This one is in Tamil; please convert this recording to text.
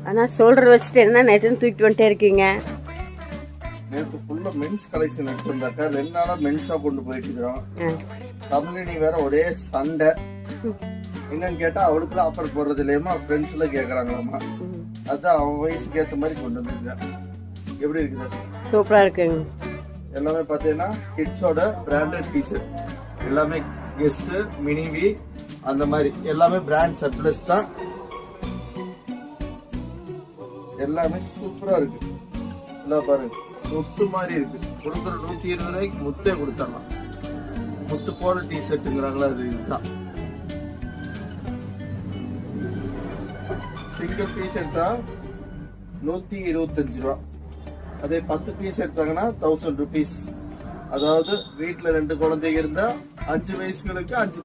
ஆனால் ஷோல்டர் வச்சுட்டு என்ன நேற்று தூக்கிட்டு வந்துட்டே இருக்கீங்க? நேற்று ஃபுல்லாக மென்ஸ் கலெக்ஷன் எடுத்திருந்தாக்கா 2 நாளாக மென்ஸாக கொண்டு போயிட்டு இருக்கிறோம். கம்பெனி வேற ஒரே சண்டை. என்னன்னு கேட்டால் அவளுக்குலாம் ஆஃபர் போடுறது இல்லையம்மா, ஃப்ரெண்ட்ஸ்லாம் கேட்குறாங்களாம்மா. அதுதான் அவன் வயசுக்கு ஏற்ற மாதிரி கொண்டு வந்துருக்கேன். எப்படி இருக்குது? சூப்பராக இருக்குங்க. எல்லாமே பார்த்தீங்கன்னா கிட்ஸோட பிராண்டட் டிஷர்ட், எல்லாமே கெஸ்ஸு, மினிவி அந்த மாதிரி எல்லாமே பிராண்ட் சர்ப்ளஸ் தான். எல்லாமே சூப்பராக இருக்கு. எல்லாம் பாருங்க, முத்து மாதிரி இருக்கு. கொடுக்குற 120 ரூபாய்க்கு முத்தே கொடுத்துடலாம். முத்து போல டிஷர்ட்டுங்கிறாங்களா, அது இதுதான். சிங்கிள் பீஸ் எடுத்தா 125 ரூபா. அதே 10 பீஸ் எடுத்தாங்கன்னா 1000 ருபீஸ். அதாவது வீட்டில் 2 குழந்தைங்க இருந்தா 5 வயசுகளுக்கு 5